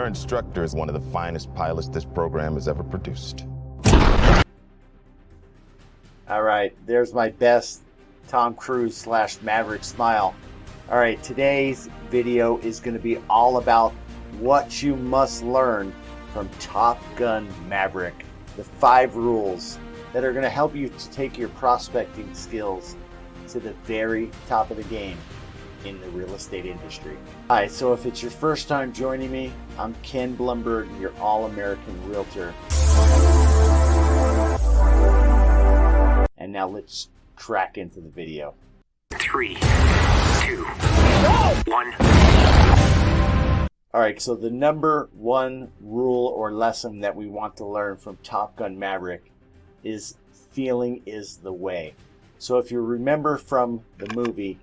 Your instructor is one of the finest pilots this program has ever produced. All right, there's my best Tom Cruise / Maverick smile. All right, today's video is going to be all about what you must learn from Top Gun Maverick. The 5 rules that are going to help you to take your prospecting skills to the very top of the game in the real estate industry. Hi, so if it's your first time joining me, I'm Ken Blumberg, your all-American realtor. And now let's crack into the video. 3, 2, 1. All right, so the number 1 rule or lesson that we want to learn from Top Gun Maverick is feeling is the way. So if you remember from the movie,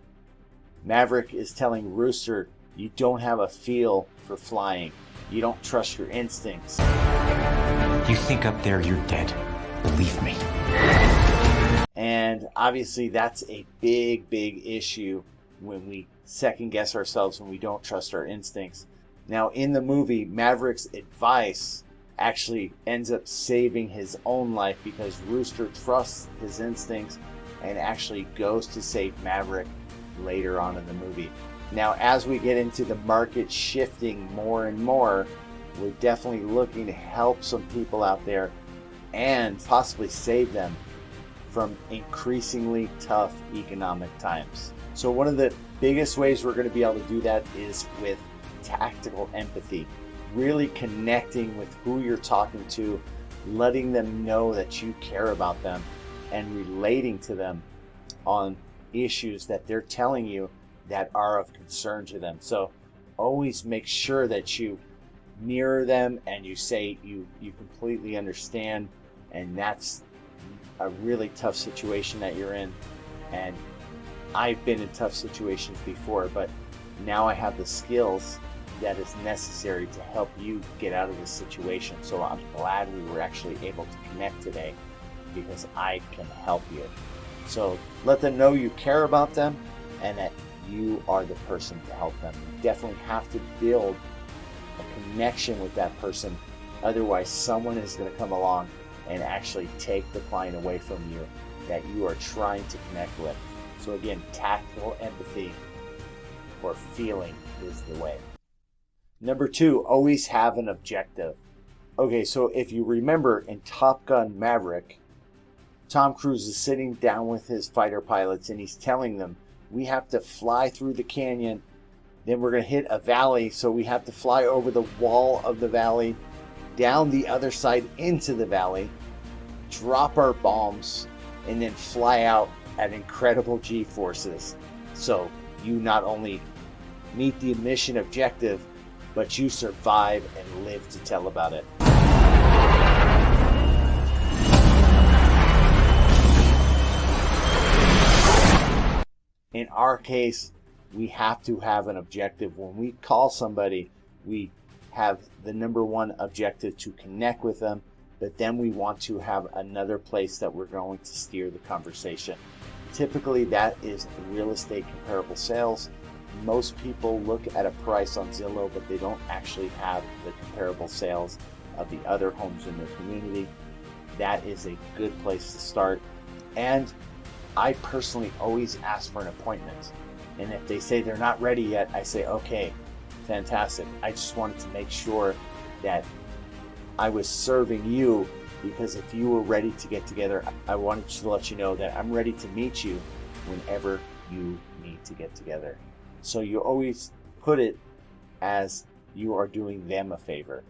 Maverick is telling Rooster, you don't have a feel for flying. You don't trust your instincts. You think up there you're dead. Believe me. And obviously that's a big issue when we second guess ourselves, when we don't trust our instincts. Now in the movie, Maverick's advice actually ends up saving his own life because Rooster trusts his instincts and actually goes to save Maverick later on in the movie. Now as we get into the market shifting more and more, we're definitely looking to help some people out there and possibly save them from increasingly tough economic times. So one of the biggest ways we're going to be able to do that is with tactical empathy, really connecting with who you're talking to, letting them know that you care about them and relating to them on issues that they're telling you that are of concern to them. So always make sure that you mirror them and you say you completely understand, and that's a really tough situation that you're in. And I've been in tough situations before, but now I have the skills that is necessary to help you get out of this situation. So I'm glad we were actually able to connect today because I can help you. So let them know you care about them and that you are the person to help them. You definitely have to build a connection with that person. Otherwise, someone is going to come along and actually take the client away from you that you are trying to connect with. So again, tactical empathy or feeling is the way. Number 2, always have an objective. Okay, so if you remember in Top Gun Maverick, Tom Cruise is sitting down with his fighter pilots and he's telling them, we have to fly through the canyon, then we're going to hit a valley, so we have to fly over the wall of the valley, down the other side into the valley, drop our bombs, and then fly out at incredible G-forces. So you not only meet the mission objective, but you survive and live to tell about it. In our case, we have to have an objective. When we call somebody, we have the number 1 objective to connect with them, but then we want to have another place that we're going to steer the conversation. Typically that is real estate comparable sales. Most people look at a price on Zillow, but they don't actually have the comparable sales of the other homes in their community. That is a good place to start. And I personally always ask for an appointment. And if they say they're not ready yet, I say, okay, fantastic. I just wanted to make sure that I was serving you, because if you were ready to get together, I wanted to let you know that I'm ready to meet you whenever you need to get together. So you always put it as you are doing them a favor.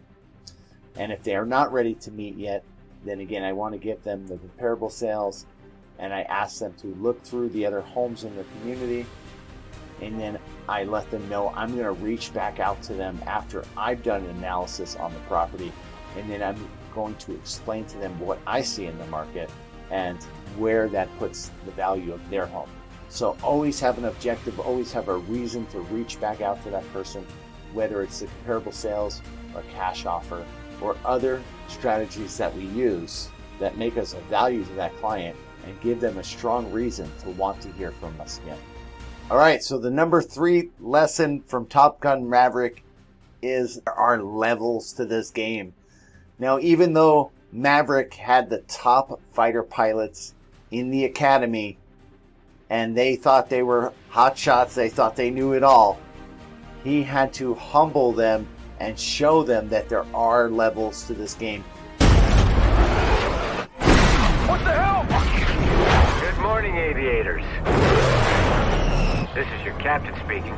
And if they are not ready to meet yet, then again, I want to give them the comparable sales, and I ask them to look through the other homes in their community, and then I let them know I'm going to reach back out to them after I've done an analysis on the property, and then I'm going to explain to them what I see in the market and where that puts the value of their home. So always have an objective, always have a reason to reach back out to that person, whether it's the comparable sales or cash offer or other strategies that we use that make us of value to that client and give them a strong reason to want to hear from us again. All right, so the number 3 lesson from Top Gun Maverick there are levels to this game. Now, even though Maverick had the top fighter pilots in the academy, and they thought they were hot shots, they thought they knew it all, he had to humble them and show them that there are levels to this game. What the hell? Good morning, aviators. This is your captain speaking.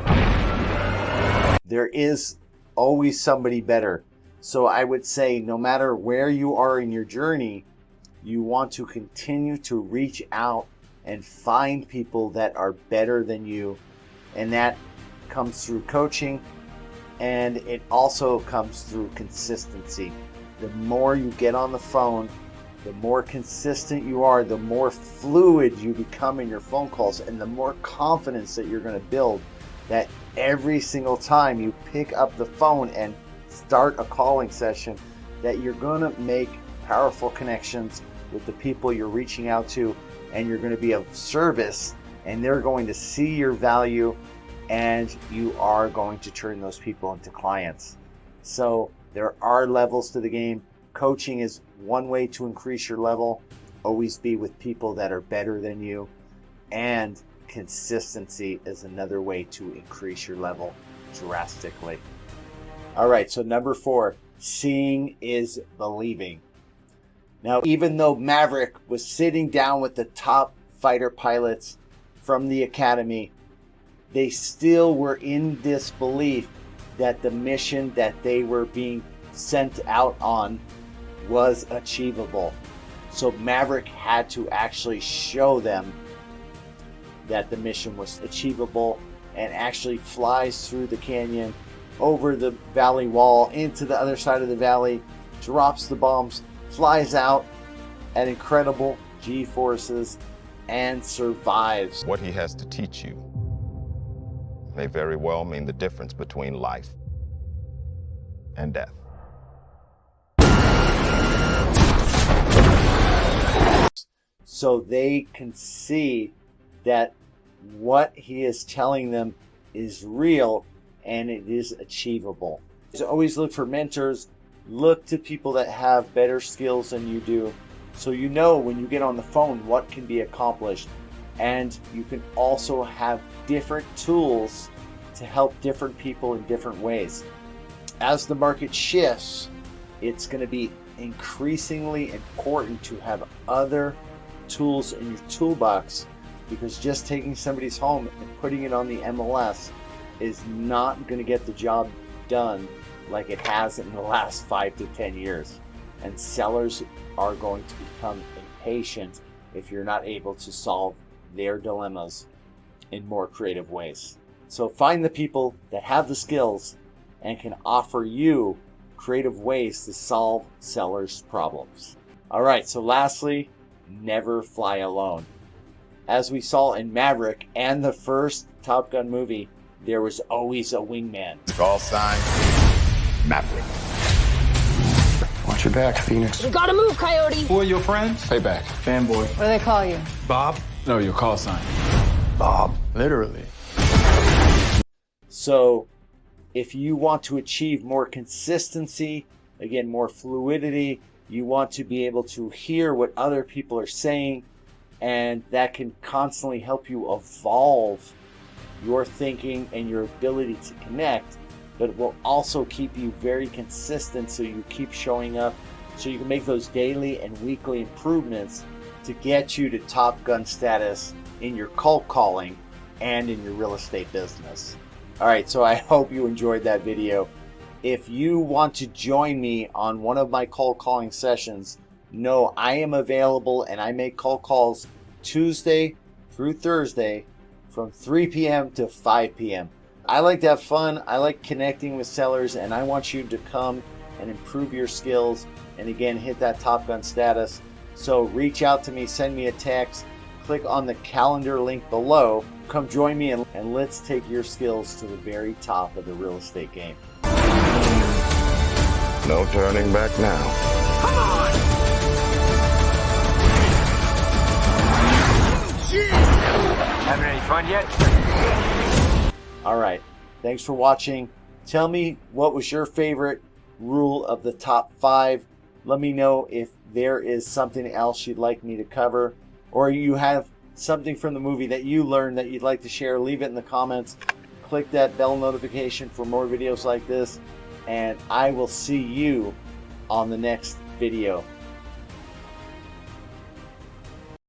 There is always somebody better. So I would say no matter where you are in your journey, you want to continue to reach out and find people that are better than you. And that comes through coaching, and it also comes through consistency. The more you get on the phone, the more consistent you are, the more fluid you become in your phone calls, and the more confidence that you're going to build, that every single time you pick up the phone and start a calling session, that you're going to make powerful connections with the people you're reaching out to, and you're going to be of service, and they're going to see your value, and you are going to turn those people into clients. So there are levels to the game. Coaching is one way to increase your level. Always be with people that are better than you. And consistency is another way to increase your level drastically. All right, so number 4, seeing is believing. Now, even though Maverick was sitting down with the top fighter pilots from the academy, they still were in disbelief that the mission that they were being sent out on was achievable. So Maverick had to actually show them that the mission was achievable, and actually flies through the canyon, over the valley wall, into the other side of the valley, drops the bombs, flies out at incredible G-forces, and survives. What he has to teach you may very well mean the difference between life and death. So they can see that what he is telling them is real and it is achievable. So always look for mentors. Look to people that have better skills than you do, so you know when you get on the phone what can be accomplished. And you can also have different tools to help different people in different ways. As the market shifts, it's going to be increasingly important to have other tools in your toolbox, because just taking somebody's home and putting it on the MLS is not going to get the job done like it has in the last 5 to 10 years. And sellers are going to become impatient if you're not able to solve their dilemmas in more creative ways. So find the people that have the skills and can offer you creative ways to solve sellers' problems. All right, so lastly, never fly alone. As we saw in Maverick and the first Top Gun movie, there was always a wingman. Call sign, Maverick. Watch your back, Phoenix. We gotta move, Coyote. Who are your friends? Stay back. Fanboy. What do they call you? Bob? No, your call sign. Bob. Literally. So if you want to achieve more consistency, again, more fluidity, you want to be able to hear what other people are saying, and that can constantly help you evolve your thinking and your ability to connect, but it will also keep you very consistent, so you keep showing up, so you can make those daily and weekly improvements to get you to Top Gun status in your cold calling and in your real estate business. All right, so I hope you enjoyed that video. If you want to join me on one of my cold calling sessions, know I am available, and I make cold calls Tuesday through Thursday from 3 p.m. to 5 p.m. I like to have fun. I like connecting with sellers, and I want you to come and improve your skills and again hit that Top Gun status. So reach out to me, send me a text, click on the calendar link below. Come join me, and let's take your skills to the very top of the real estate game. No turning back now. Come on! Having any fun yet? All right. Thanks for watching. Tell me what was your favorite rule of the top 5. Let me know if there is something else you'd like me to cover, or you have something from the movie that you learned that you'd like to share. Leave it in the comments. Click that bell notification for more videos like this, and I will see you on the next video.